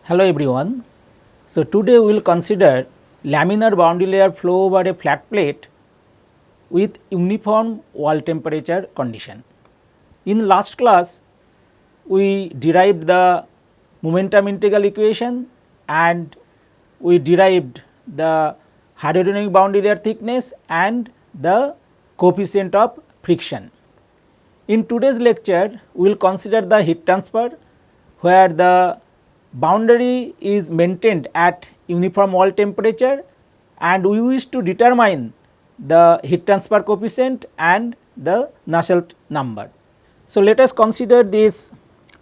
Hello everyone. So today we will consider laminar boundary layer flow over a flat plate with uniform wall temperature condition. In last class we derived the momentum integral equation and we derived the hydrodynamic boundary layer thickness and the coefficient of friction. In today's lecture we will consider the heat transfer where the boundary is maintained at uniform wall temperature and we wish to determine the heat transfer coefficient and the Nusselt number. So, let us consider this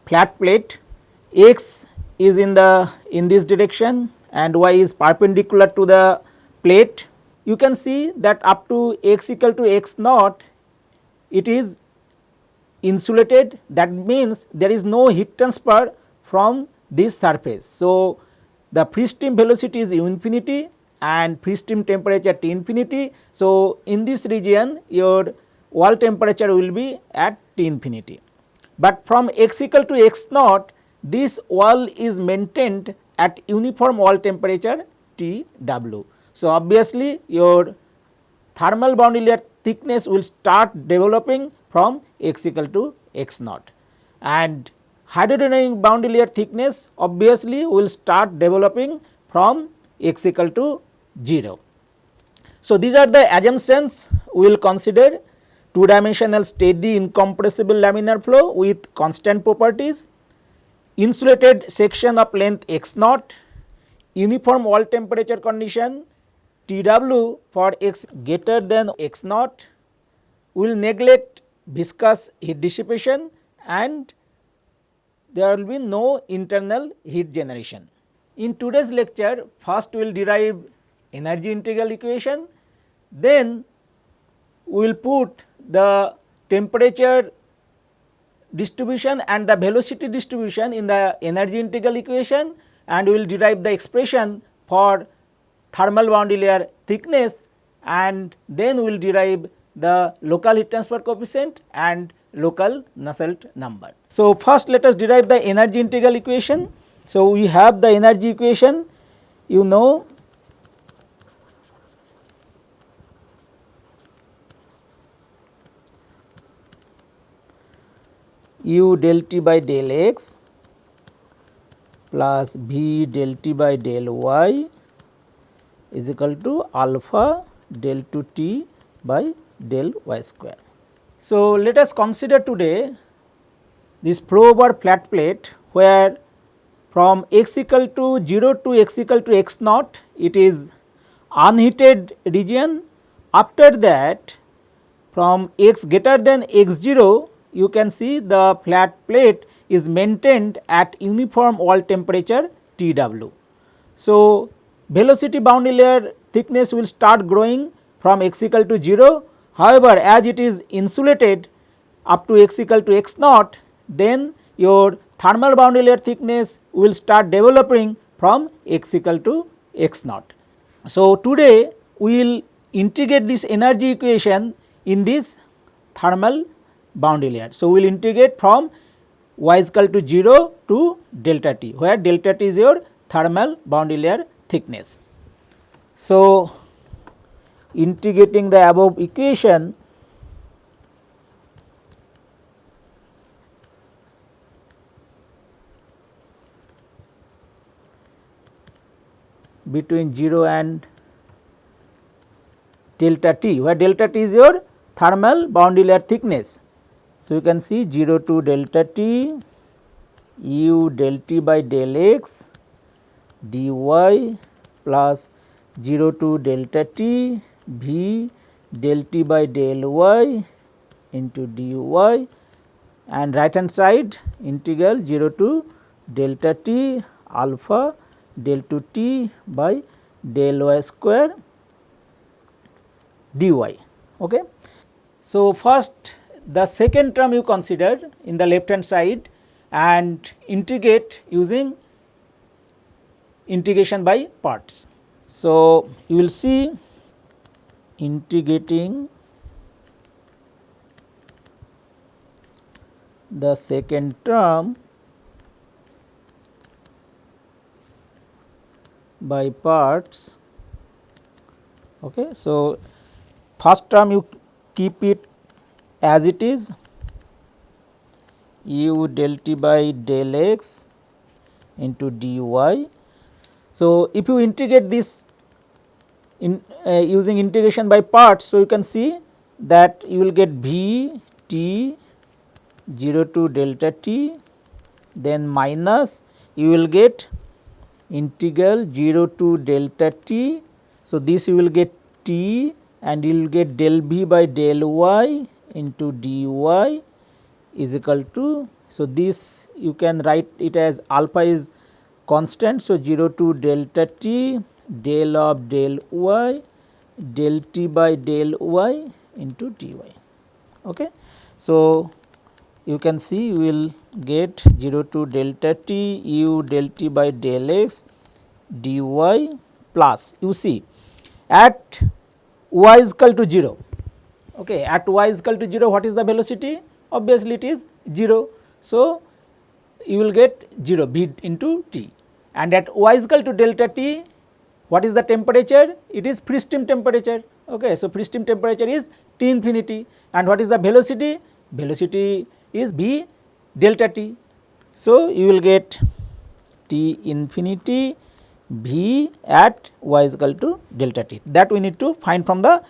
flat plate, x is in this direction and y is perpendicular to the plate. You can see that up to x equal to x naught it is insulated, that means there is no heat transfer from this surface. So, the free stream velocity is u infinity and free stream temperature T infinity. So, in this region your wall temperature will be at T infinity, but from x equal to x naught this wall is maintained at uniform wall temperature T W. So, obviously your thermal boundary layer thickness will start developing from x equal to x naught and hydrodynamic boundary layer thickness obviously will start developing from x equal to 0. So, these are the assumptions we will consider: two dimensional steady incompressible laminar flow with constant properties, insulated section of length x naught, uniform wall temperature condition T W for x greater than x naught, will neglect viscous heat dissipation and there will be no internal heat generation. In today's lecture, first we will derive energy integral equation, then we will put the temperature distribution and the velocity distribution in the energy integral equation and we will derive the expression for thermal boundary layer thickness and then we will derive the local heat transfer coefficient and local Nusselt number. So, first let us derive the energy integral equation. So, we have the energy equation, you know u del T by del x plus v del T by del y is equal to alpha del 2 T by del y square. So, let us consider today this flow over flat plate where from x equal to 0 to x equal to x naught it is unheated region. After that from x greater than x 0 you can see the flat plate is maintained at uniform wall temperature T W. So, velocity boundary layer thickness will start growing from x equal to 0. However, as it is insulated up to x equal to x naught, then your thermal boundary layer thickness will start developing from x equal to x naught. So, today we will integrate this energy equation in this thermal boundary layer. So, we will integrate from y is equal to 0 to delta T, where delta T is your thermal boundary layer thickness. So, integrating the above equation, between 0 and delta T, where delta T is your thermal boundary layer thickness. So, you can see 0 to delta T u del T by del x dy plus 0 to delta T v del T by del y into dy and right hand side integral 0 to delta T alpha del 2 T by del y square dy. Okay. So, first the second term you consider in the left hand side and integrate using integration by parts. So, you will see integrating the second term by parts. Okay. So, first term you keep it as it is, u del t by del x into dy. So, if you integrate this using integration by parts, so you can see that you will get v t 0 to delta t, then minus you will get integral 0 to delta t. So, this you will get t and you will get del v by del y into dy is equal to. So, this you can write it as alpha is constant. So, 0 to delta t del of del y del t by del y into dy. Okay. So, you can see you will get 0 to delta t u del t by del x dy plus you see at y is equal to 0. Okay. At y is equal to 0, what is the velocity? Obviously, it is 0. So, you will get 0 v into t, and at y is equal to delta t, what is the temperature? It is free stream temperature. Okay. So, free stream temperature is T infinity, and what is the velocity? Velocity is v delta t. So, you will get T infinity v at y is equal to delta t, that we need to find from the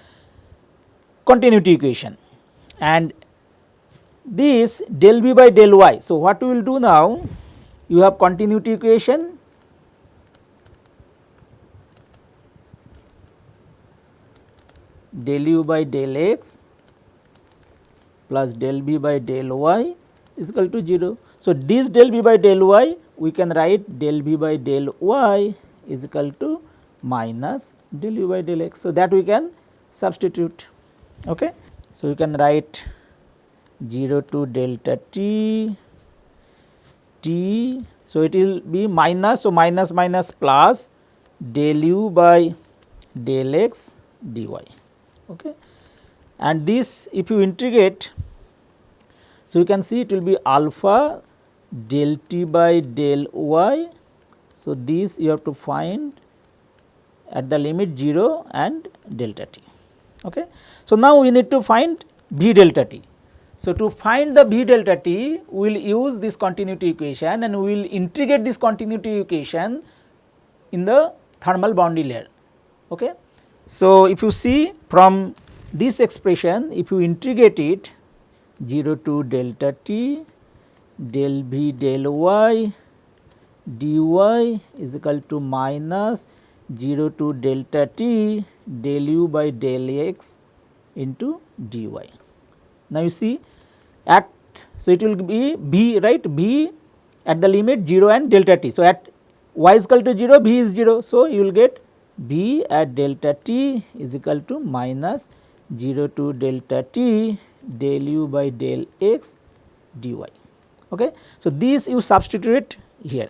continuity equation, and this del v by del y. So, what we will do now, you have continuity equation, del u by del x plus del v by del y is equal to 0. So, this del v by del y we can write del v by del y is equal to minus del u by del x. So, that we can substitute. Okay. So, you can write 0 to delta t t. So, it will be minus. So, minus minus plus del u by del x dy. Okay. And this if you integrate, so you can see it will be alpha del t by del y. So, this you have to find at the limit 0 and delta t. Okay. So, now we need to find v delta t. So, to find the v delta t, we will use this continuity equation and we will integrate this continuity equation in the thermal boundary layer. Okay. So, if you see from this expression, if you integrate it 0 to delta t del v del y dy is equal to minus 0 to delta t del u by del x into dy. Now, you see at, so it will be b, right, b at the limit 0 and delta t. So, at y is equal to 0, b is 0. So, you will get b at delta t is equal to minus 0 to delta t del u by del x dy. Okay. So, this you substitute here.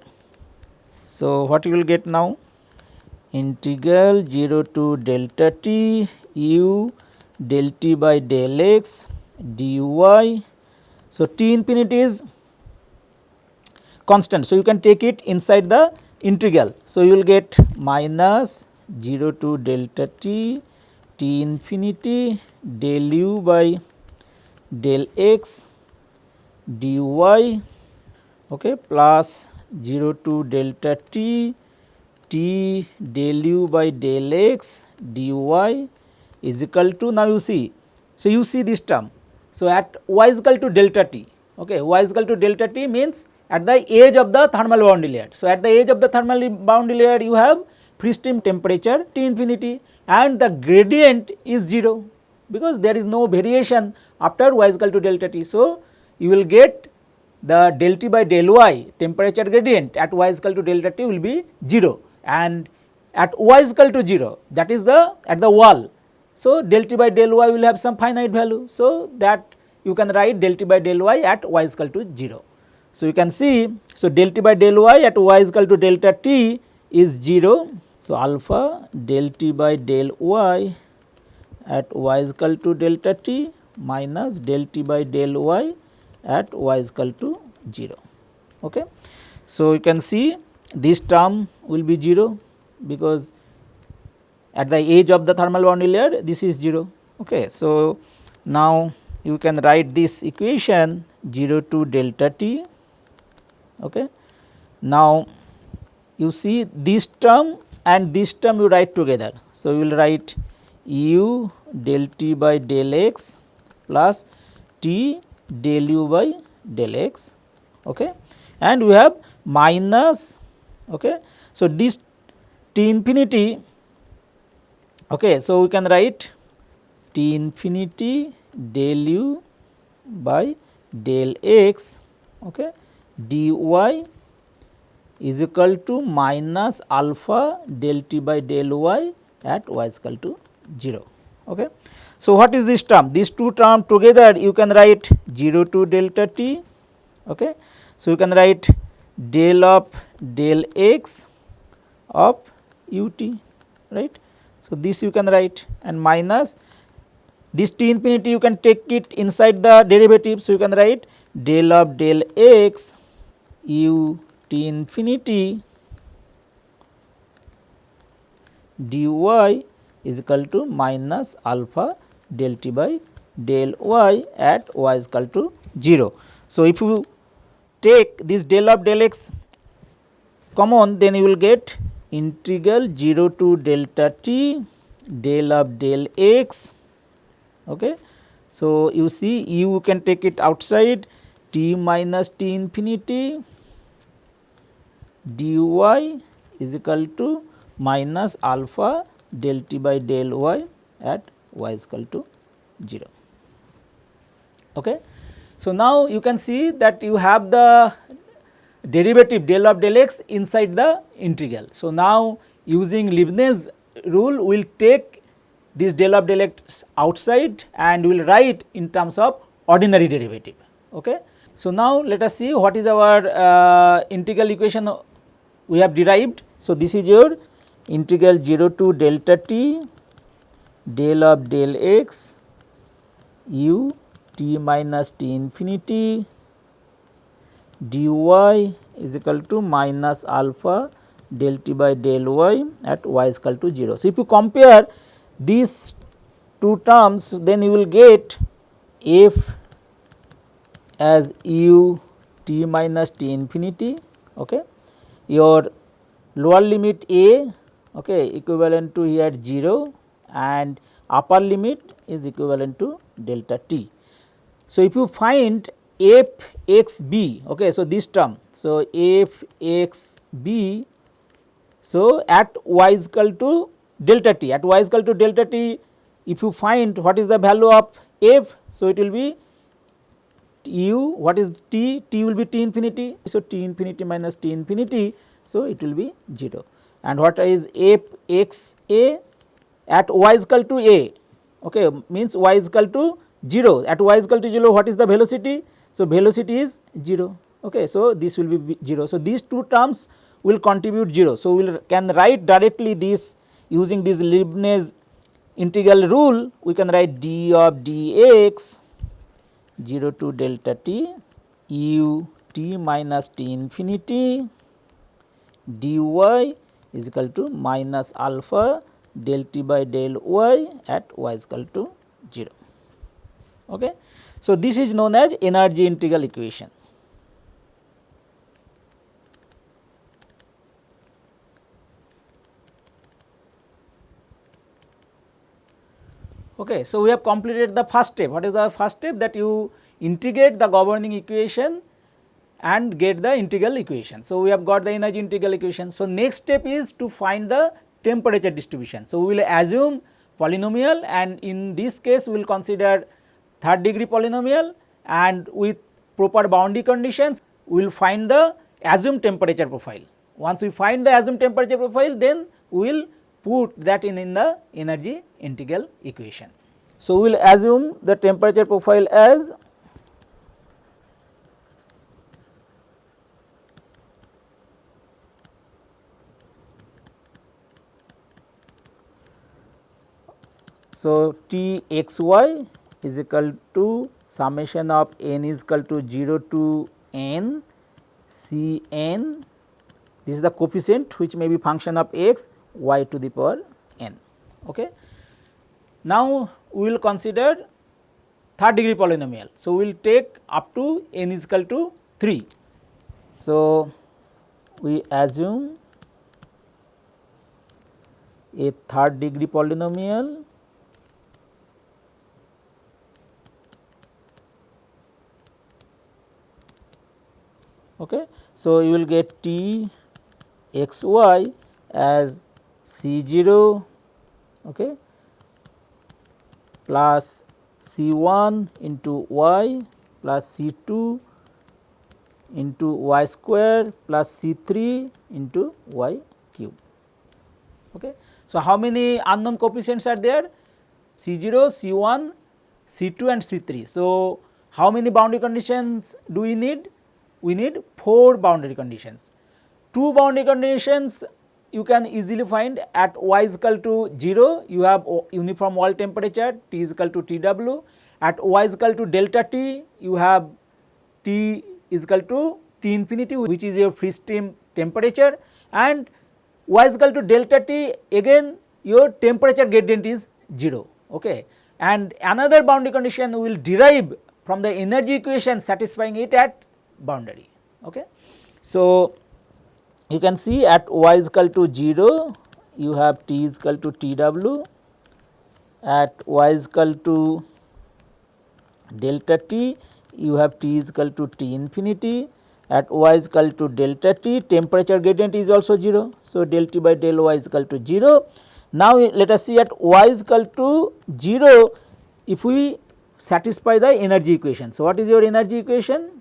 So, what you will get now? Integral 0 to delta t u del t by del x dy. So, T infinity is constant. So, you can take it inside the integral. So, you will get minus 0 to delta t T infinity del u by del x dy, okay, plus 0 to delta t T del u by del x dy is equal to, now you see. So, you see this term. So, at y is equal to delta t, okay, y is equal to delta t means at the edge of the thermal boundary layer. So, at the edge of the thermal boundary layer you have free stream temperature T infinity and the gradient is 0 because there is no variation after y is equal to delta t. So, you will get the del t by del y temperature gradient at y is equal to delta t will be 0 and at y is equal to 0, that is the at the wall. So, del t by del y will have some finite value. So, that you can write del t by del y at y is equal to 0. So, you can see, so del t by del y at y is equal to delta t is 0. So, alpha del t by del y at y is equal to delta t minus del t by del y at y is equal to 0. Okay. So, you can see this term will be 0 because at the edge of the thermal boundary layer this is 0. Okay. So, now you can write this equation 0 to delta T. Okay. Now, you see this term and this term you write together. So, you will write u del T by del x plus T del u by del x. Okay. And we have minus. Okay. So, this T infinity. Okay. So, we can write T infinity del u by del x, okay, dy is equal to minus alpha del T by del y at y is equal to 0. Okay. So, what is this term? These two terms together you can write 0 to delta T. Okay. So, you can write del of del x of ut, right. So, this you can write, and minus this T infinity you can take it inside the derivative. So, you can write del of del x u T infinity dy is equal to minus alpha del T by del y at y is equal to 0. So, if you take this del of del x common, then you will get integral 0 to delta T del of del x. Okay. So, you see you can take it outside, T minus T infinity dy is equal to minus alpha del T by del y at y is equal to 0. Okay. So, now you can see that you have the derivative del of del x inside the integral. So, now using Leibniz rule we will take this del of del x outside and we will write in terms of ordinary derivative. Okay. So, now let us see what is our integral equation we have derived. So, this is your integral 0 to delta T del of del x u T minus T infinity dy is equal to minus alpha del T by del y at y is equal to 0. So, if you compare these two terms, then you will get f as u T minus T infinity, okay, your lower limit a, okay, equivalent to here 0 and upper limit is equivalent to delta T. So, if you find f x b, okay, so this term, so f x b, so at y is equal to delta T, at y is equal to delta T, if you find what is the value of f, so it will be u, what is T, T will be T infinity, so T infinity minus T infinity, so it will be 0, and what is f x a at y is equal to a, okay, means y is equal to 0, at y is equal to 0, what is the velocity? So, velocity is 0, okay, so this will be 0. So, these two terms will contribute 0. So, we can write directly this using this Leibniz integral rule, we can write d of dx 0 to delta T u T minus T infinity dy is equal to minus alpha del T by del y at y is equal to 0. Okay. So, this is known as energy integral equation. Okay. So, we have completed the first step. What is the first step? That you integrate the governing equation and get the integral equation. So, we have got the energy integral equation. So, next step is to find the temperature distribution. So, we will assume polynomial, and in this case we will consider third degree polynomial, and with proper boundary conditions we will find the assumed temperature profile. Once we find the assumed temperature profile, then we will put that in the energy integral equation. So, we will assume the temperature profile as so T x y is equal to summation of n is equal to 0 to n C n, this is the coefficient which may be function of x, y to the power n. Okay. Now, we will consider third degree polynomial. So, we will take up to n is equal to 3. So, we assume a third degree polynomial okay. So, you will get t x y as C0 okay, plus C1 into y plus C2 into y square plus C3 into y cube. Okay. So, how many unknown coefficients are there? C0, C1, C2 and C3. So, how many boundary conditions do we need? We need 4 boundary conditions. 2 boundary conditions you can easily find. At y is equal to 0, you have uniform wall temperature, T is equal to Tw. At y is equal to delta T, you have T is equal to T infinity, which is your free stream temperature, and y is equal to delta T, again your temperature gradient is 0. Okay. And another boundary condition we will derive from the energy equation satisfying it at boundary. Okay. So, you can see at y is equal to 0, you have T is equal to Tw, at y is equal to delta T, you have T is equal to T infinity, at y is equal to delta T, temperature gradient is also 0. So, del T by del y is equal to 0. Now, let us see at y is equal to 0, if we satisfy the energy equation. So, what is your energy equation?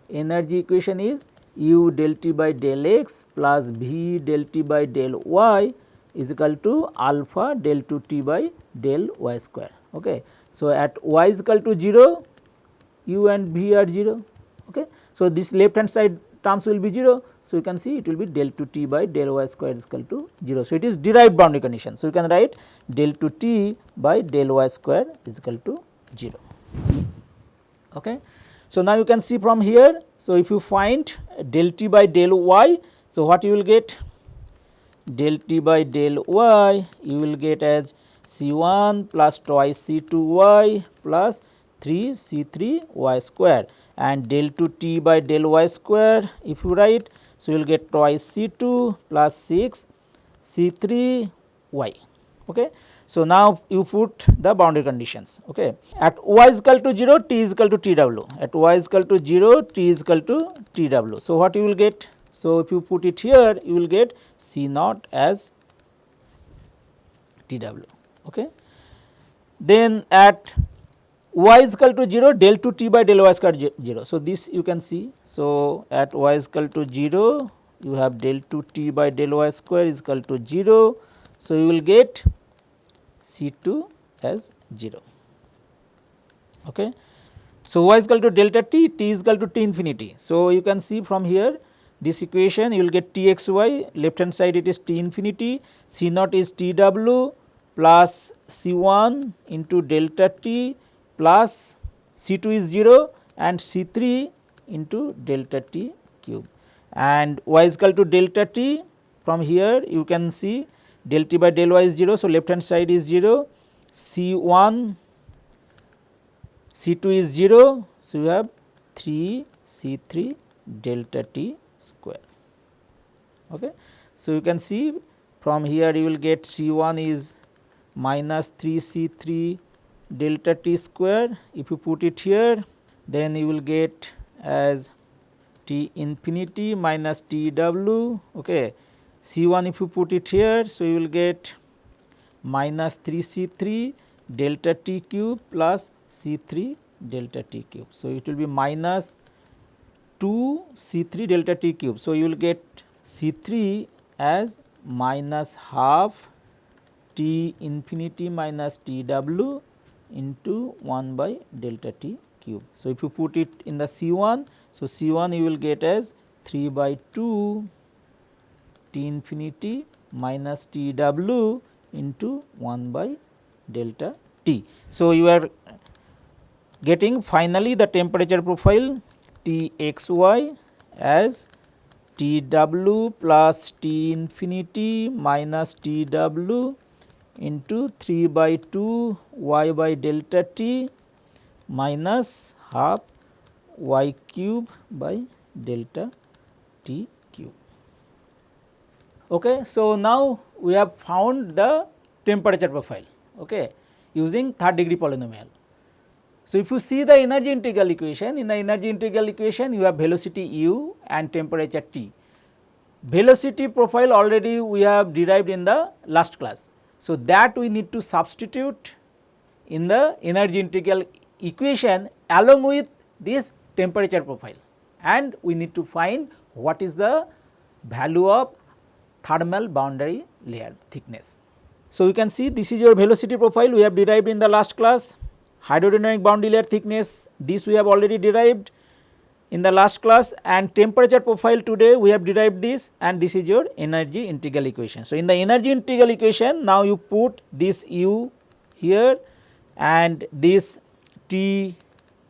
Energy equation is u del T by del x plus v del T by del y is equal to alpha del 2 T by del y square. Okay. So, at y is equal to 0, u and v are 0. Okay. So, this left hand side terms will be 0. So, you can see it will be del 2 T by del y square is equal to 0. So, it is derived boundary condition. So, you can write del 2 T by del y square is equal to 0. Okay. So, now you can see from here. So, if you find del T by del y, so what you will get? Del T by del y you will get as C1 plus twice C2y plus 3 C3 y square, and del 2 T by del y square if you write. So, you will get twice C2 plus 6 C3 y. Okay. So, now you put the boundary conditions. Okay. At y is equal to 0, T is equal to Tw. At y is equal to 0, T is equal to Tw. So, what you will get? So, if you put it here, you will get C naught as Tw. Okay. Then at y is equal to 0, del 2 T by del y square 0. So, this you can see. So, at y is equal to 0, you have del 2 T by del y square is equal to 0. So, you will get C2 as 0. Okay. So, y is equal to delta T, T is equal to T infinity. So, you can see from here this equation you will get T x y, left hand side it is T infinity, C naught is Tw plus C1 into delta T plus C2 is 0 and C3 into delta T cube, and y is equal to delta T. From here you can see del T by del y is 0. So, left hand side is 0, C1 C2 is 0. So, you have 3 C3 delta T square. Okay. So, you can see from here you will get C1 is minus 3 C3 delta T square. If you put it here, then you will get as T infinity minus Tw. Okay. C1 if you put it here, so you will get minus 3 C3 delta T cube plus C3 delta T cube. So, it will be minus 2 C3 delta T cube. So, you will get C3 as minus half T infinity minus Tw into 1 by delta T cube. So, if you put it in the C1, so C1 you will get as 3 by 2 T infinity minus Tw into 1 by delta T. So, you are getting finally the temperature profile T x y as Tw plus T infinity minus Tw into 3 by 2 y by delta t minus half y cube by delta t cube. Okay. So, now we have found the temperature profile, okay, using third degree polynomial. So, if you see the energy integral equation, in the energy integral equation you have velocity u and temperature T. Velocity profile already we have derived in the last class. So, that we need to substitute in the energy integral equation along with this temperature profile, and we need to find what is the value of thermal boundary layer thickness. So, you can see this is your velocity profile we have derived in the last class. Hydrodynamic boundary layer thickness, this we have already derived in the last class, and temperature profile today we have derived this, and this is your energy integral equation. So, in the energy integral equation now you put this u here and this T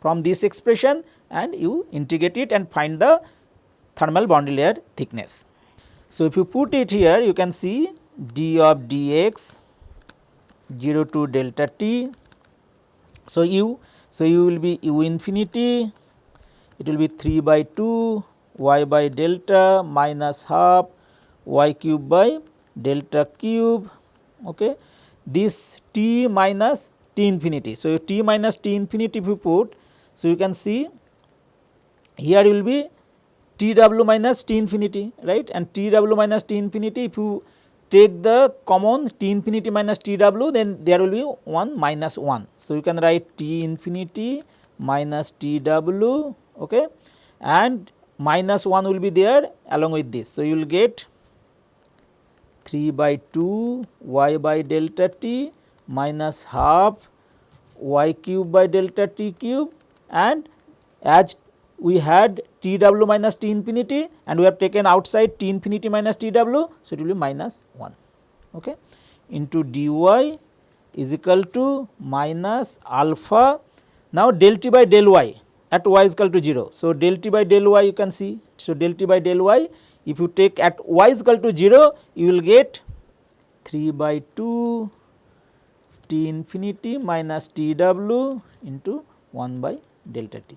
from this expression, and you integrate it and find the thermal boundary layer thickness. So, if you put it here you can see d of dx 0 to delta t. So, u will be u infinity, it will be 3 by 2 y by delta minus half y cube by delta cube. Okay. This t minus t infinity. So, t minus t infinity if you put, so you can see here will be Tw minus T infinity, right, and Tw minus T infinity, if you take the common T infinity minus Tw, then there will be 1 minus 1. So, you can write T infinity minus Tw, okay, and minus 1 will be there along with this. So, you will get 3 by 2 y by delta t minus half y cube by delta t cube, and as we had Tw minus T infinity and we have taken outside T infinity minus Tw. So, it will be minus 1, okay, into dy is equal to minus alpha. Now, del t by del y at y is equal to 0. So, del t by del y you can see. So, del t by del y if you take at y is equal to 0, you will get 3 by 2 T infinity minus Tw into 1 by delta t.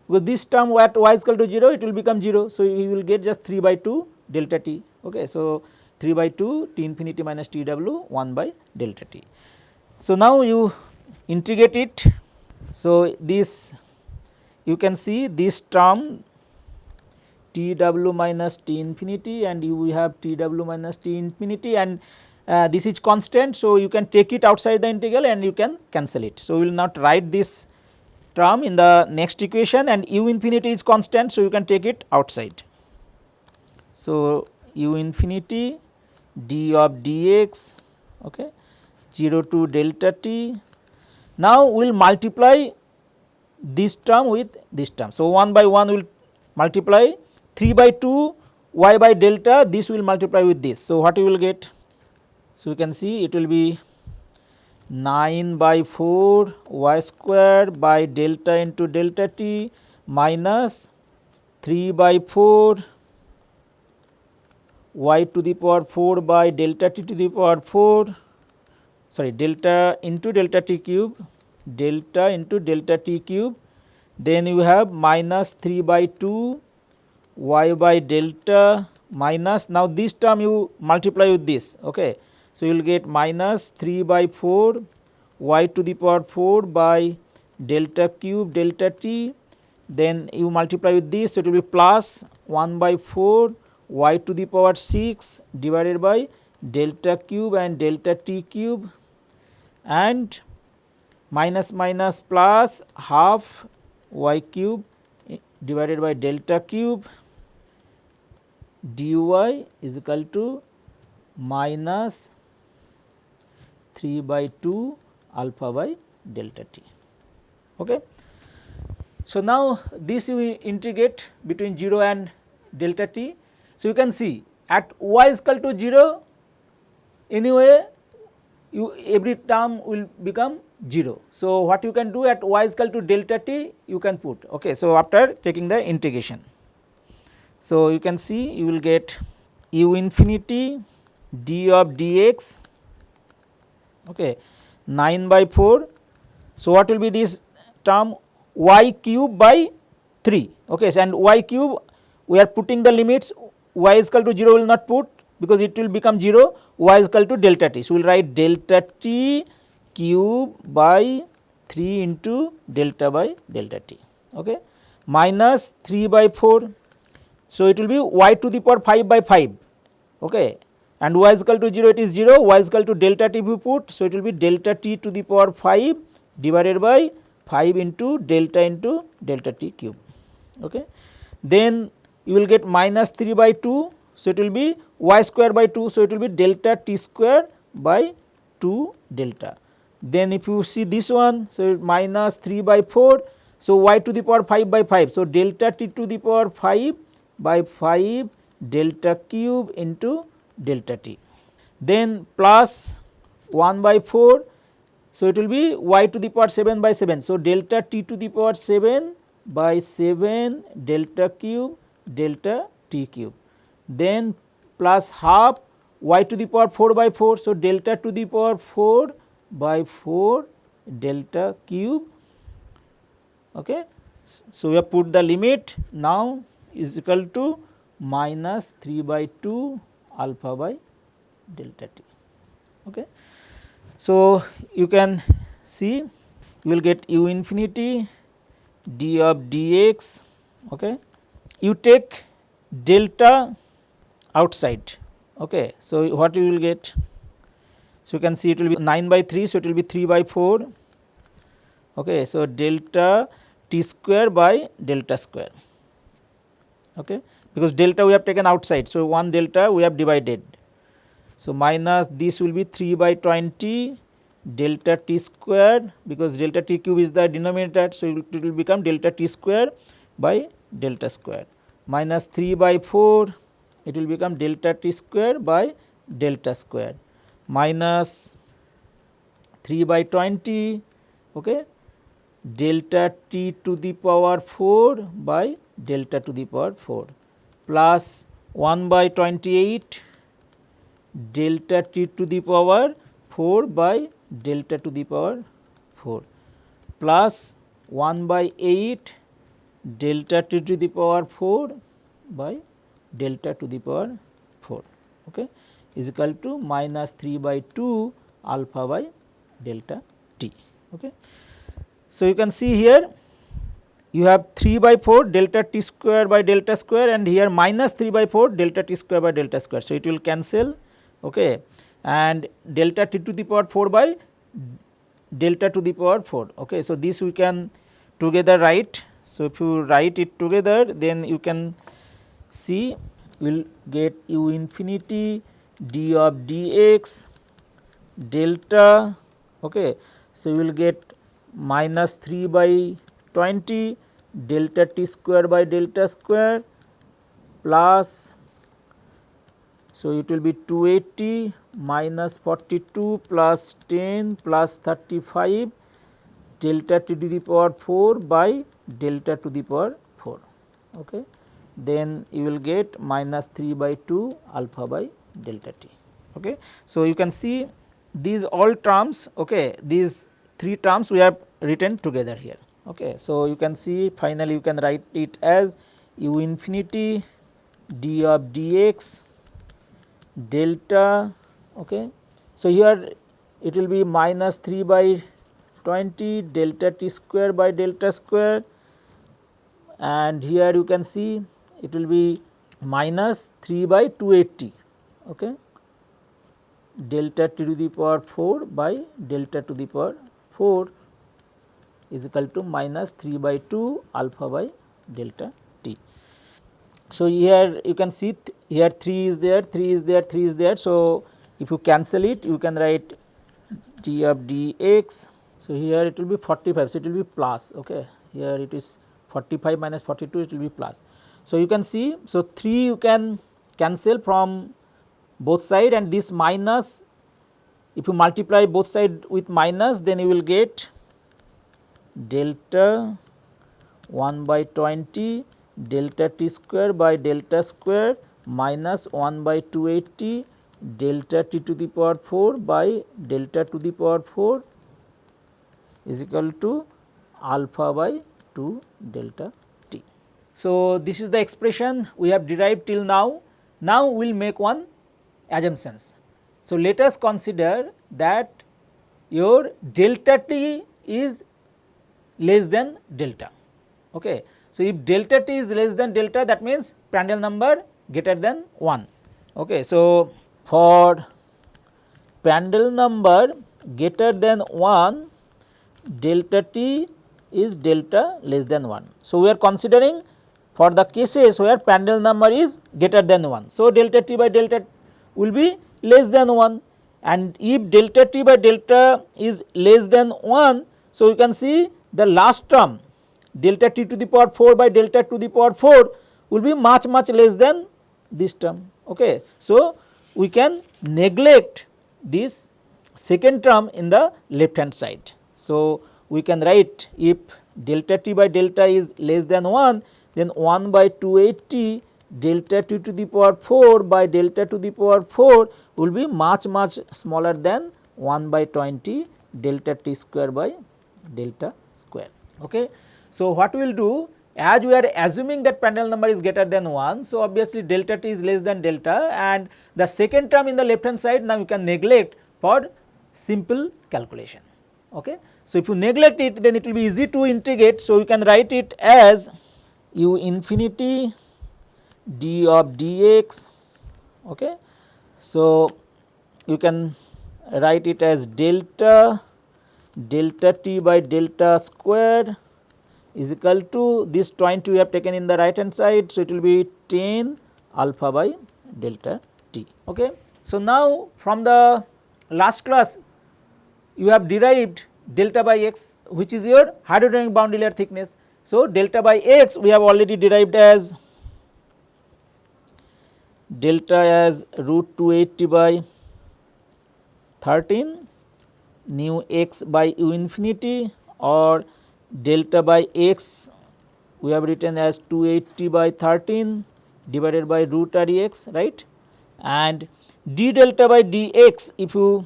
Because this term at y is equal to 0, it will become 0. So, you will get just 3 by 2 delta t. Okay. So, 3 by 2 T infinity minus Tw 1 by delta t. So, now you integrate it. So, this you can see this term Tw minus T infinity, and you have Tw minus T infinity, and this is constant. So, you can take it outside the integral and you can cancel it. So, we will not write this term in the next equation, and u infinity is constant. So, you can take it outside. So, u infinity d of dx, okay, 0 to delta t. Now, we will multiply this term with this term. So, 1 by 1 will multiply 3 by 2 y by delta, this will multiply with this. So, what you will get? So, you can see it will be 9 by 4 y square by delta into delta t minus 3 by 4 y to the power 4 by delta t to the power 4, sorry, delta into delta t cube, delta into delta t cube, then you have minus 3 by 2 y by delta minus, now this term you multiply with this. Okay. So, you will get minus 3 by 4 y to the power 4 by delta cube delta t, then you multiply with this. So, it will be plus 1 by 4 y to the power 6 divided by delta cube and delta t cube, and minus minus plus half y cube divided by delta cube dy is equal to minus 3 by 2 alpha by delta t. Okay. So, now this you integrate between 0 and delta t. So, you can see at y is equal to 0, anyway you every term will become 0. So, what you can do at y is equal to delta t you can put. Okay. So, after taking the integration. So, you can see you will get u infinity d of dx, okay, 9 by 4. So, what will be this term y cube by 3, okay, so, and y cube we are putting the limits, y is equal to 0 will not put because it will become 0, y is equal to delta t. So, we will write delta t cube by 3 into delta by delta t, okay, minus 3 by 4. So, it will be y to the power 5 by 5, okay, and y is equal to 0, it is 0, y is equal to delta t if you put. So, it will be delta t to the power 5 divided by 5 into delta t cube, okay. Then you will get minus 3 by 2. So, it will be y square by 2. So, it will be delta t square by 2 delta. Then if you see this one, so minus 3 by 4. So, y to the power 5 by 5. So, delta t to the power 5 by 5 delta cube into delta t. Then plus 1 by 4. So, it will be y to the power 7 by 7. So, delta t to the power 7 by 7 delta cube delta t cube. Then plus half y to the power 4 by 4. So, delta to the power 4 by 4 delta cube, okay. So, we have put the limit now is equal to minus 3 by 2 alpha by delta t, okay. So, you can see you will get u infinity d of dx, okay. You take delta outside, okay. So, what you will get? So, you can see it will be 9 by 3. So, it will be 3 by 4, okay. So, delta t square by delta square, okay, because delta we have taken outside. So, one delta we have divided. So, minus this will be 3 by 20 delta t square, because delta t cube is the denominator. So, it will become delta t square by delta square, minus 3 by 4, it will become delta t square by delta square, minus 3 by 20, okay, delta t to the power 4 by delta to the power 4, plus 1 by 28 delta t to the power 4 by delta to the power 4, plus 1 by 8 delta t to the power 4 by delta to the power 4, okay, is equal to minus 3 by 2 alpha by delta t, okay. So, you can see here you have 3 by 4 delta t square by delta square, and here minus 3 by 4 delta t square by delta square. So, it will cancel, okay, and delta t to the power 4 by delta to the power 4, okay. So, this we can together write. So, if you write it together, then you can see you will get u infinity d of dx delta, okay. So, you will get minus 3 by 20 delta t square by delta square, plus, so it will be 280 minus 42 plus 10 plus 35 delta t to the power 4 by delta to the power 4, okay. Then you will get minus 3 by 2 alpha by delta t, okay. So, you can see these all terms, okay, these 3 terms we have written together here, okay. So, you can see finally you can write it as u infinity d of dx delta, okay. So, here it will be minus 3 by 20 delta t square by delta square, and here you can see it will be minus 3 by 280, okay, delta t to the power 4 by delta to the power 4 is equal to minus 3 by 2 alpha by delta t. So, here you can see here 3 is there, 3 is there, 3 is there. So, if you cancel it, you can write d of dx. So, here it will be 45. So, it will be plus, okay. Here it is 45 minus 42, it will be plus. So, you can see, so 3 you can cancel from both side, and this minus, if you multiply both side with minus, then you will get delta 1 by 20 delta t square by delta square minus 1 by 280 delta t to the power 4 by delta to the power 4 is equal to alpha by 2 delta t. So, this is the expression we have derived till now. Now, we will make one assumptions. So, let us consider that your delta t is less than delta. Okay. So, if delta t is less than delta, that means Prandtl number greater than 1. Okay. So, for Prandtl number greater than 1, delta t is delta less than 1. So, we are considering for the cases where Prandtl number is greater than 1. So, delta t by delta will be less than 1, and if delta t by delta is less than 1. So, you can see the last term delta t to the power 4 by delta to the power 4 will be much less than this term. Okay. So, we can neglect this second term in the left hand side. So, we can write if delta t by delta is less than 1, then 1 by 280 delta t to the power 4 by delta to the power 4 will be much smaller than 1 by 20 delta t square by delta square. Okay. So, what we will do, as we are assuming that Prandtl number is greater than 1. So, obviously delta t is less than delta, and the second term in the left hand side now you can neglect for simple calculation. Okay. So, if you neglect it, then it will be easy to integrate. So, you can write it as u infinity d of dx. Okay. So, you can write it as delta t by delta square is equal to this 20 we have taken in the right hand side. So, it will be 10 alpha by delta t. Okay. So, now from the last class you have derived delta by x, which is your hydrodynamic boundary layer thickness. So, delta by x we have already derived as delta as root 280 by 13 nu x by u infinity, or delta by x we have written as 280 by 13 divided by root r x, right, and d delta by dx if you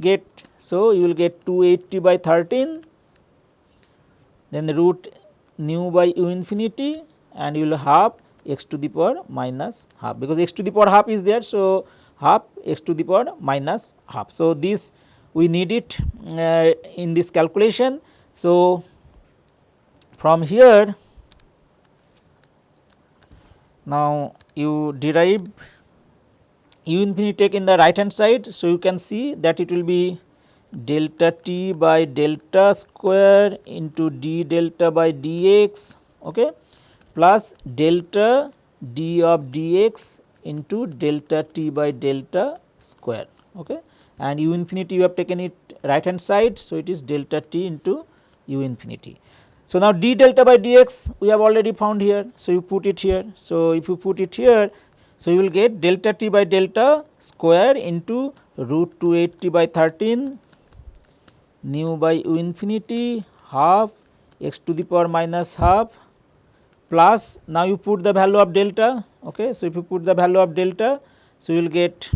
get, so you will get 280 by 13, then root nu by u infinity, and you will have x to the power minus half, because x to the power half is there. So, half x to the power minus half. So, this we need it in this calculation. So, from here now you derive u infinity take in the right hand side. So, you can see that it will be delta t by delta square into d delta by dx, okay, plus delta d of dx into delta t by delta square, okay, and u infinity you have taken it right hand side. So, it is delta t into u infinity. So, now d delta by dx we have already found here. So, you put it here. So, if you put it here, so you will get delta t by delta square into root 280 by 13 nu by u infinity half x to the power minus half, plus now you put the value of delta. Okay. So, if you put the value of delta, so you will get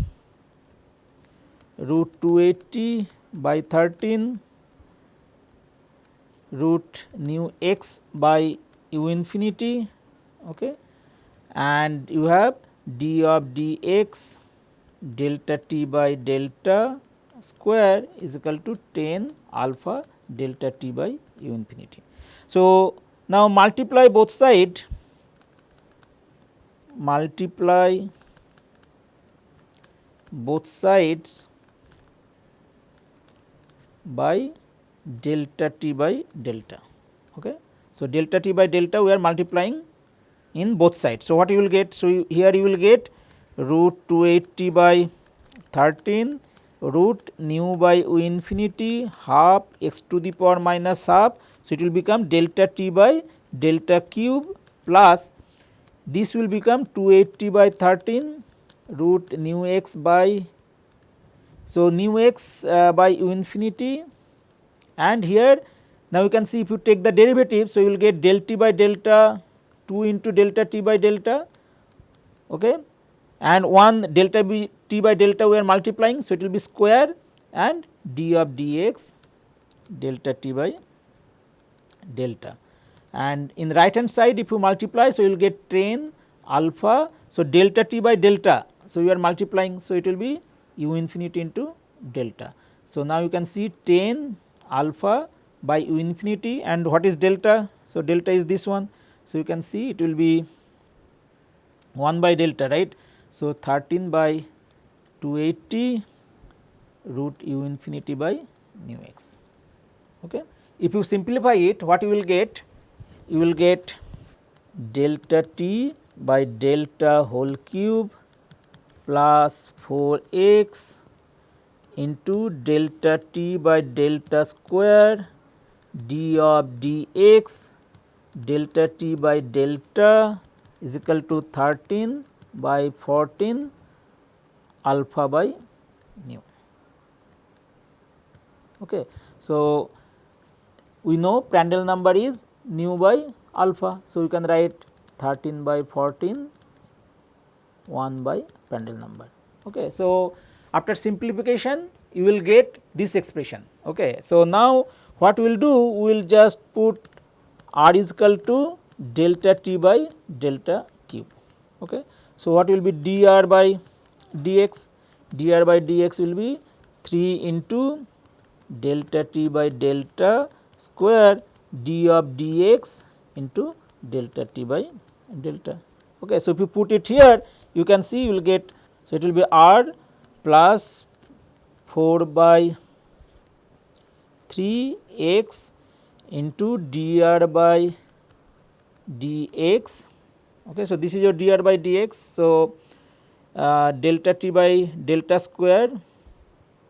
root 280 by 13 root nu x by u infinity, okay, and you have d of dx delta t by delta square is equal to 10 alpha delta t by u infinity. So, now multiply both sides, by delta t by delta. Okay. So, delta t by delta we are multiplying in both sides. So, what you will get? So, here you will get root 280 by 13 root nu by u infinity half x to the power minus half. So, it will become delta t by delta cube, plus this will become 280 by 13 root nu x by, so nu x by u infinity, and here now you can see if you take the derivative. So, you will get del t by delta 2 into delta t by delta, okay, and 1 delta b t by delta we are multiplying. So, it will be square and d of dx delta t by delta, and in the right hand side if you multiply, so you will get 10 alpha. So, delta t by delta, so you are multiplying, so it will be u infinity into delta. So, now you can see 10 alpha by u infinity, and what is delta? So, delta is this one. So, you can see it will be 1 by delta, right. So, 13 by 280 root u infinity by nu x. Okay. If you simplify it, what you will get? You will get delta t by delta whole cube plus 4 x into delta t by delta square d of dx delta t by delta is equal to 13 by 14 alpha by nu. Okay. So, we know Prandtl number is nu by alpha. So, you can write 13 by 14 1 by Prandtl number. Okay. So, after simplification you will get this expression. Okay. So, now what we will do, we will just put r is equal to delta t by delta cube. Okay. So, what will be dr by dx? Dr by dx will be 3 into delta t by delta square d of dx into delta t by delta. Okay. So, if you put it here, you can see you will get, so it will be r plus 4 by 3 x into dr by dx. Okay. So, this is your dr by dx. So, delta t by delta square.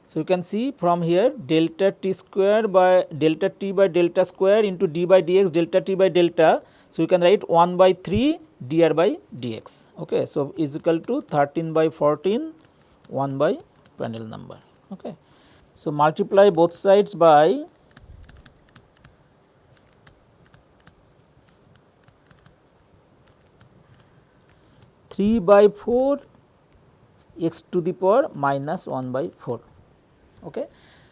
So, you can see from here delta t square by delta t by delta square into d by dx delta t by delta. So, you can write 1 by 3 dr by dx. Okay. So, is equal to 13 by 14 1 by Prandtl number. Okay. So, multiply both sides by 3 by 4 x to the power minus 1 by 4. Okay.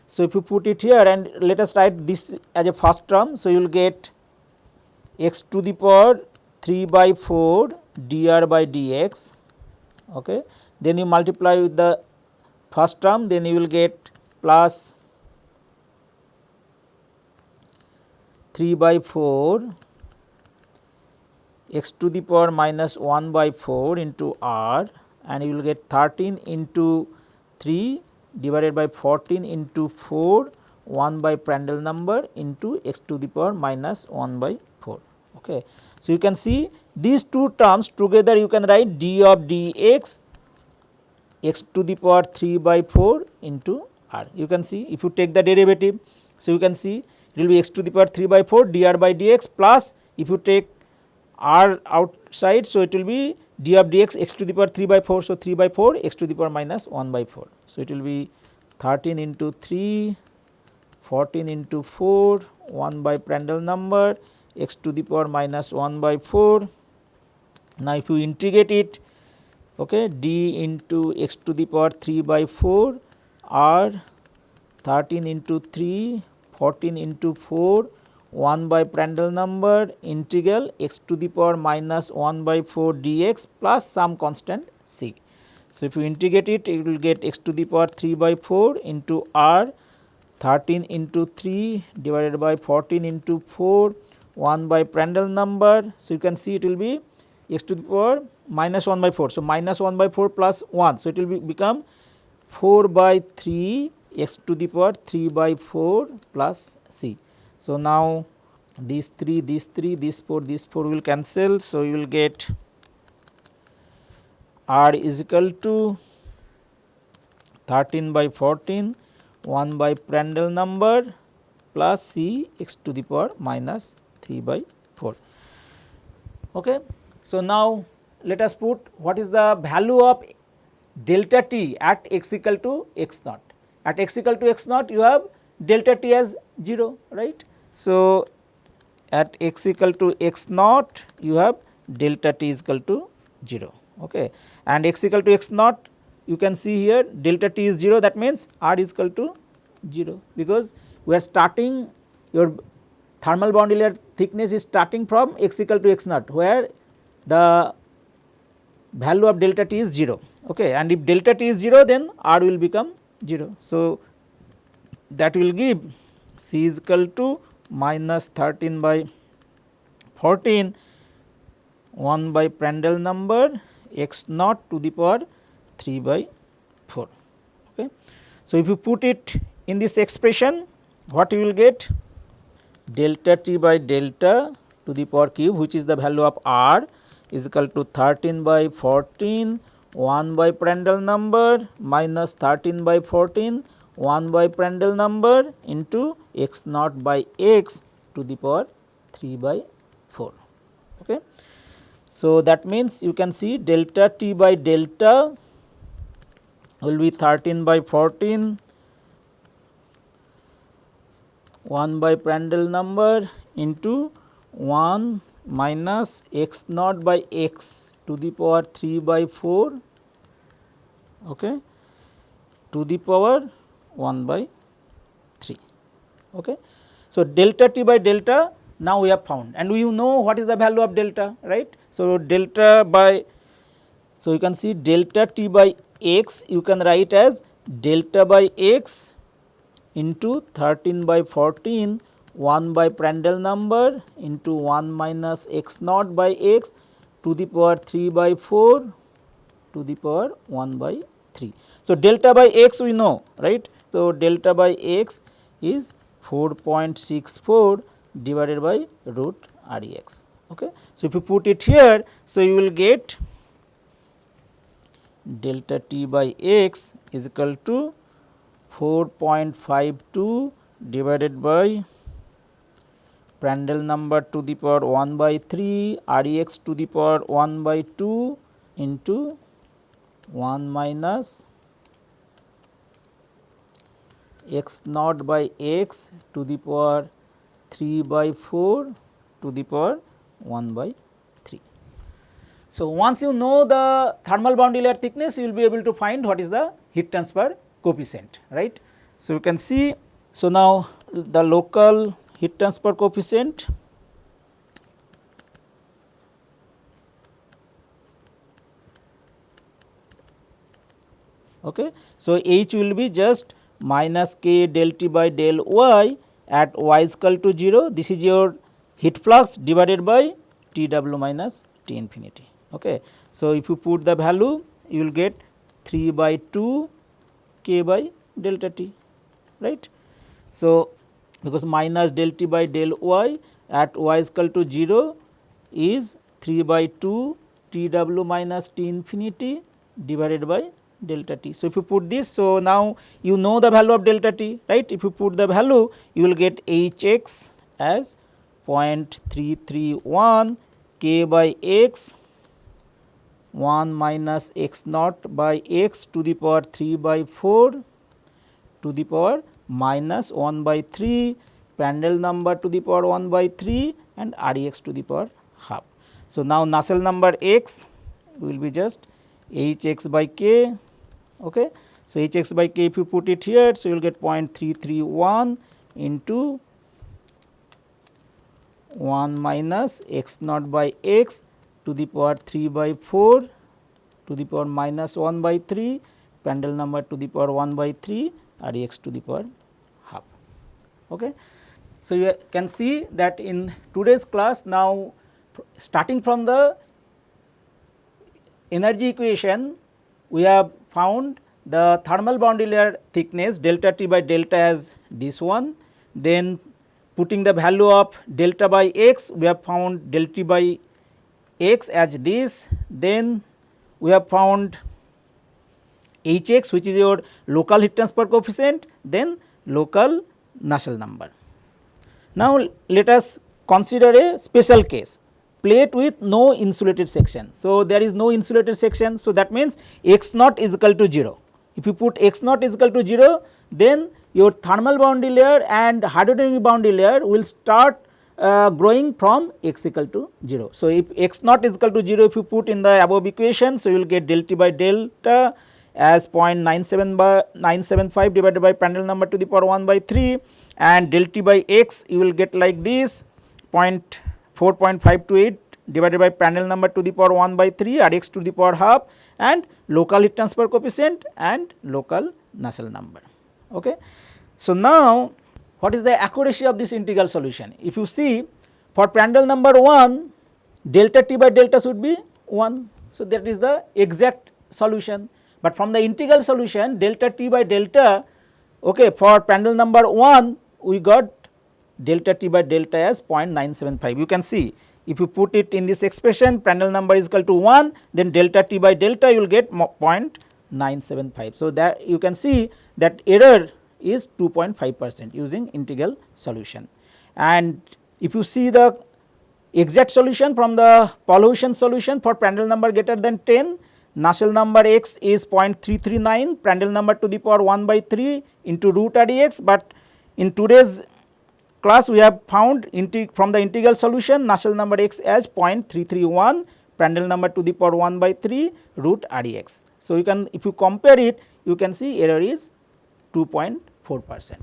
So, if you put it here and let us write this as a first term. So, you will get x to the power 3 by 4 dr by dx. Okay. Then you multiply with the first term, then you will get plus 3 by 4 x to the power minus 1 by 4 into r, and you will get 13 into 3 divided by 14 into 4 1 by Prandtl number into x to the power minus 1 by 4. Okay. So, you can see these two terms together, you can write d of dx x to the power 3 by 4 into r. You can see if you take the derivative. So, you can see it will be x to the power 3 by 4 dr by dx plus if you take r outside. So, it will be d of dx x to the power 3 by 4. So, 3 by 4 x to the power minus 1 by 4. So, it will be 13 into 3 14 into 4 1 by Prandtl number x to the power minus 1 by 4. Now, if you integrate it, okay, d into x to the power 3 by 4 r 13 into 3 14 into 4 1 by Prandtl number integral x to the power minus 1 by 4 dx plus some constant c. So, if you integrate it, you will get x to the power 3 by 4 into r 13 into 3 divided by 14 into 4 1 by Prandtl number. So, you can see it will be x to the power minus 1 by 4. So, minus 1 by 4 plus 1. So, it will become 4 by 3 x to the power 3 by 4 plus c. So, now these 3, this 4 will cancel. So, you will get r is equal to 13 by 14 1 by Prandtl number plus c x to the power minus 3 by 4. Okay. So, now let us put what is the value of delta t at x equal to x naught. At x equal to x naught, you have delta t as 0, right. So, at x equal to x naught, you have delta T is equal to 0, okay. And x equal to x naught, you can see here delta T is 0, that means R is equal to 0, because we are starting, your thermal boundary layer thickness is starting from x equal to x naught, where the value of delta T is 0, okay. And if delta T is 0, then R will become 0. So, that will give C is equal to minus 13 by 14 1 by Prandtl number x naught to the power 3 by 4, okay. So, if you put it in this expression, what you will get? Delta T by delta to the power cube, which is the value of R, is equal to 13 by 14 1 by Prandtl number minus 13 by 14 1 by Prandtl number into x naught by x to the power 3 by 4, okay. So, that means you can see delta T by delta will be 13 by 14 1 by Prandtl number into 1 minus x naught by x to the power 3 by 4, okay, to the power 1 by 3, okay. So, delta T by delta now we have found, and we know what is the value of delta, right. So, delta by, so you can see delta T by x, you can write as delta by x into 13 by 14 1 by Prandtl number into 1 minus x naught by x to the power 3 by 4 to the power 1 by 3. So, delta by x we know, right. So, delta by x is 4.64 divided by root Rex, okay. So, if you put it here, so you will get delta T by x is equal to 4.52 divided by Prandtl number to the power 1 by 3 Rex to the power 1 by 2 into 1 minus x naught by x to the power 3 by 4 to the power 1 by 3. So, once you know the thermal boundary layer thickness, you will be able to find what is the heat transfer coefficient, right. So, you can see, so now the local heat transfer coefficient, okay. So, H will be just minus k del T by del y at y is equal to 0, this is your heat flux divided by T w minus T infinity, okay. So, if you put the value, you will get 3 by 2 k by delta T, right. So, because minus del T by del y at y is equal to 0 is 3 by 2 T w minus T infinity divided by delta T. So, if you put this, so now you know the value of delta T, right. If you put the value, you will get H x as 0.331 k by x 1 minus x naught by x to the power 3 by 4 to the power minus 1 by 3 Prandtl number to the power 1 by 3 and Rex to the power half. So, now Nusselt number x will be just H x by k, okay. So, H x by k if you put it here, so you will get 0.331 into 1 minus x naught by x to the power 3 by 4 to the power minus 1 by 3 Prandtl number to the power 1 by 3 Rex to the power half, okay. So, you can see that in today's class, now starting from the energy equation, we have found the thermal boundary layer thickness delta T by delta as this one, then putting the value of delta by x, we have found delta T by x as this, then we have found H x, which is your local heat transfer coefficient, then local Nusselt number. Now, let us consider a special case, plate with no insulated section. So, there is no insulated section. So, that means x naught is equal to 0. If you put x naught is equal to 0, then your thermal boundary layer and hydrodynamic boundary layer will start growing from x equal to 0. So, if x naught is equal to 0, if you put in the above equation, so you will get del t by delta as 0.975 divided by Prandtl number to the power 1 by 3, and del t by x you will get like this 4.528 divided by Prandtl number to the power 1 by 3 or x to the power half, and local heat transfer coefficient and local Nusselt number. Okay. So, now what is the accuracy of this integral solution? If you see, for Prandtl number 1, delta t by delta should be 1. So, that is the exact solution, but from the integral solution delta t by delta, okay, for Prandtl number 1 we got delta t by delta as 0.975. You can see, if you put it in this expression, Prandtl number is equal to 1, then delta t by delta you will get 0.975. So, that you can see that error is 2.5% using integral solution. And if you see the exact solution from the Paul-Hussein solution for Prandtl number greater than 10, Nusselt number x is 0.339, Prandtl number to the power 1 by 3 into root REX, but in today's class we have found from the integral solution Nusselt number x as 0.331, Prandtl number to the power 1 by 3 root REX. So, you can, if you compare it, you can see error is 2.4%.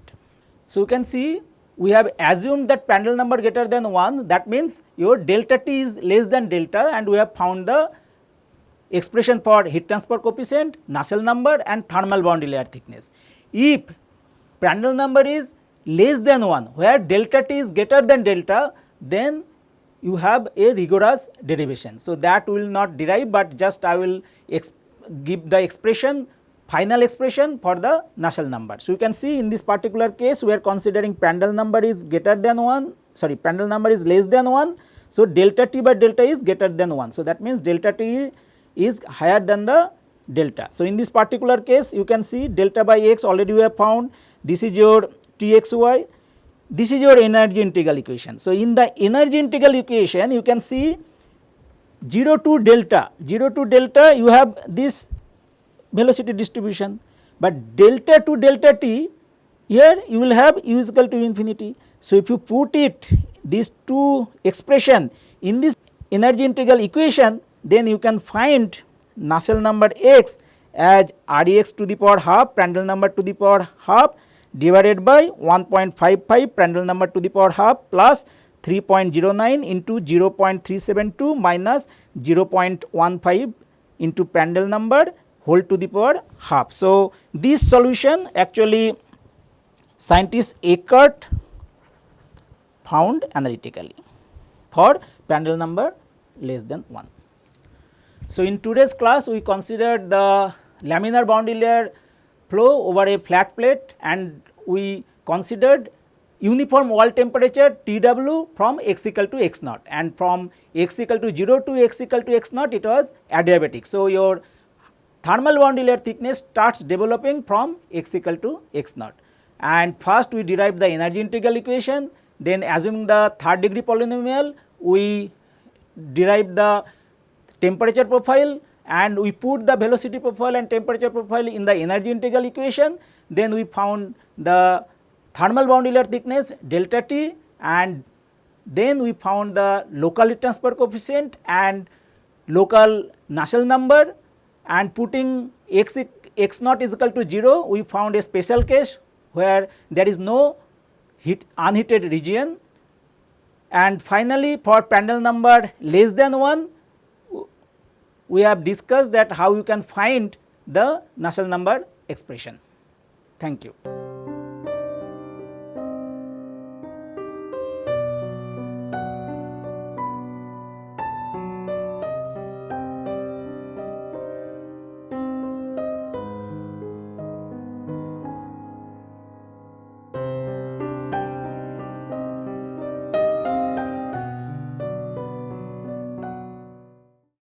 So, you can see we have assumed that Prandtl number greater than 1, that means your delta t is less than delta, and we have found the expression for heat transfer coefficient, Nusselt number and thermal boundary layer thickness. If Prandtl number is less than 1, where delta t is greater than delta, then you have a rigorous derivation. So, that we will not derive, but just I will give the expression, final expression for the Nusselt number. So, you can see in this particular case we are considering Prandtl number is greater than 1, sorry, Prandtl number is less than 1. So, delta t by delta is greater than 1. So, that means delta t is higher than the delta. So, in this particular case you can see delta by x already we have found, this is your Txy, this is your energy integral equation. So, in the energy integral equation you can see 0 to delta you have this velocity distribution, but delta to delta t here you will have u is equal to infinity. So, if you put it these two expression in this energy integral equation, then you can find Nusselt number x as Rex to the power half, Prandtl number to the power half divided by 1.55 Prandtl number to the power half plus 3.09 into 0.372 minus 0.15 into Prandtl number whole to the power half. So, this solution actually scientist Eckert found analytically for Prandtl number less than 1. So, in today's class we considered the laminar boundary layer flow over a flat plate, and we considered uniform wall temperature Tw from x equal to x naught, and from x equal to 0 to x equal to x naught it was adiabatic. So, your thermal boundary layer thickness starts developing from x equal to x naught, and first we derive the energy integral equation, then assuming the third degree polynomial we derive the temperature profile, and we put the velocity profile and temperature profile in the energy integral equation. Then we found the thermal boundary layer thickness delta t, and then we found the local heat transfer coefficient and local Nusselt number, and putting x naught is equal to 0 we found a special case where there is no unheated region, and finally for Prandtl number less than 1 we have discussed that how you can find the Nusselt number expression. Thank you.